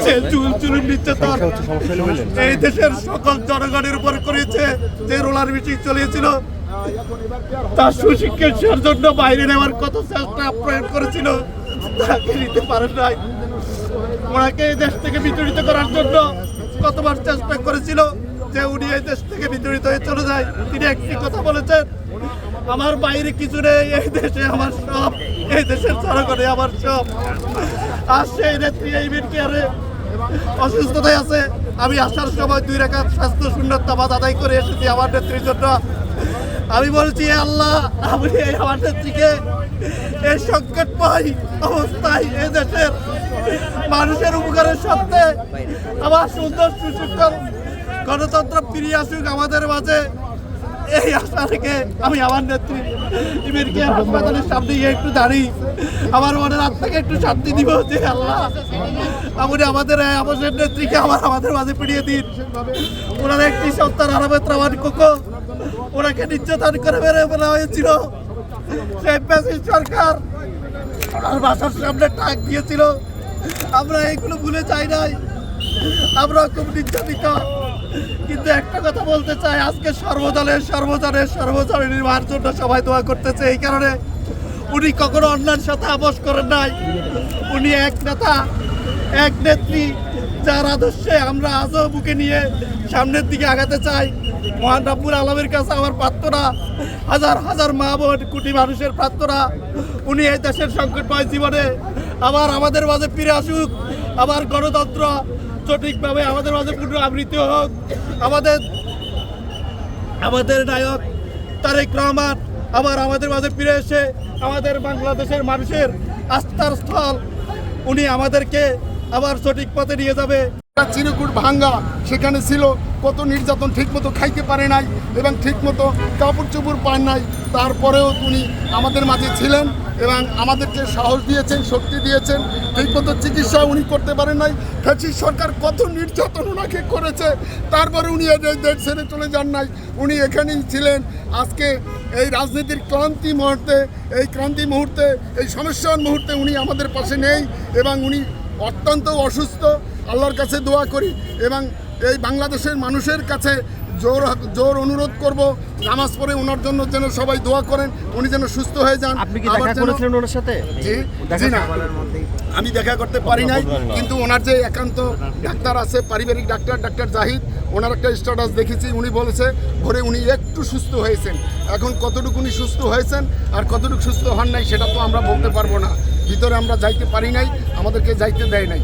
যে জুলুম নির্যাতন এই দেশের সকল জনগণের উপর করেছে, যে রোলার মিটিং চলিয়েছিল তার সুশিক্ষার জন্য বাইরে নেওয়ার কত চেষ্টা প্রয়োগ করেছিল, তাকে নিতে পারে নাই। ওনাকে এই দেশ থেকে বিতাড়িত করার জন্য কতবার চেষ্টা করেছিল যে উনি এই দেশ থেকে বিতাড়িত হয়ে চলে যায়। তিনি একটি কথা বলেছেন, আমার বাইরে কিছু নেই, এই দেশে আমার সব, এই দেশের জনগণে আমার সব। আর সেই নেত্রী এই মিডিয়ারে অসুস্থতায় আছে। আমি আসার সময় 2 রাকাত স্বাস্থ্য সুন্নাত নামাজ আদায় করে এসেছি আমার নেত্রীর জন্য। আমি বলছি, আল্লাহ আপনি আমার নেত্রীকে এই সংকটময় অবস্থায় এই দেশের মানুষের উপকারের সাথে আমার সুন্দর সুশিক্ষণ গণতন্ত্র ফিরিয়ে আসুক আমাদের মাঝে। এই আশা রেখে আমি আমার নেত্রী ইমির কেয়ার হাসপাতালের সামনে গিয়ে একটু দাঁড়িয়ে আমার মনের আত্মাকে একটু শান্তি দিব যে আল্লাহ আপনি আমাদের আমাদের নেত্রীকে আমাদের মাঝে ফিরিয়ে দিন। ওনার একটি সন্তান আরামে ত্রামান কোকো, ওনাকে নির্যাতন করে মেরে ফেলা হয়েছিল। সেই ফ্যাসিস্ট সরকার ওনার বাসার সামনে টাক দিয়েছিল। আমরা এগুলো ভুলে যাই নাই, আমরা খুব নির্যাতিত। কিন্তু একটা কথা বলতে চাই, আজকে সর্বজনের জন্য সবাই দোয়া করতেছে। এই কারণে উনি কখনো অন্যান্য সাথে আপোষ করেন নাই। উনি এক নেতা, এক নেত্রী, যার আদর্শে আমরা আজও বুকে নিয়ে সামনের দিকে আগাতে চাই। মহান রব্বুল আলামিনের কাছে আমার প্রার্থনা, হাজার হাজার মা বোন, কোটি মানুষের প্রার্থনা, উনি এই দেশের সংকটময় জীবনে আবার আমাদের মাঝে ফিরে আসুক। আবার গণতন্ত্র সঠিকভাবে আমাদের মাঝে পুনরাবৃত্তি হোক। আমাদের নায়ক তারেক রহমান আবার আমাদের মাঝে ফিরে এসে আমাদের বাংলাদেশের মানুষের আস্থার স্থল, উনি আমাদেরকে আবার সঠিক পথে নিয়ে যাবে। চিরকুট ভাঙ্গা সেখানে ছিল, কত নির্যাতন, ঠিকমতো খাইতে পারে নাই এবং ঠিকমতো কাপড় চোপড় পান নাই। তারপরেও উনি আমাদের মাঝে ছিলেন এবং আমাদেরকে সাহস দিয়েছেন, শক্তি দিয়েছেন। ঠিকমতো চিকিৎসা উনি করতে পারেন নাই। ফ্যাসিস্ট সরকার কত নির্যাতন ওনাকে করেছে, তারপরে উনি এই দেশ ছেড়ে চলে যান নাই, উনি এখানেই ছিলেন। আজকে এই রাজনীতির ক্রান্তি মুহূর্তে, এই সমস্যার মুহূর্তে উনি আমাদের পাশে নেই এবং উনি অত্যন্ত অসুস্থ। আল্লাহর কাছে দোয়া করি এবং এই বাংলাদেশের মানুষের কাছে জোর অনুরোধ করব, নামাজ পড়ে ওনার জন্য যেন সবাই দোয়া করেন, উনি যেন সুস্থ হয়ে যান। আপনি কি দেখা করেছিলেন ওনার সাথে? জি না, আমি দেখা করতে পারি নাই, কিন্তু ওনার যে একান্ত ডাক্তার আছে, পারিবারিক ডাক্তার জাহিদ, ওনার একটা স্ট্যাটাস দেখেছি, উনি বলেছে ভোরে উনি একটু সুস্থ হয়েছেন। এখন কতটুকু উনি সুস্থ হয়েছেন আর কতটুকু সুস্থ হন নাই সেটা তো আমরা বলতে পারবো না। ভিতরে আমরা যাইতে পারি নাই, আমাদেরকে যাইতে দেয় নাই।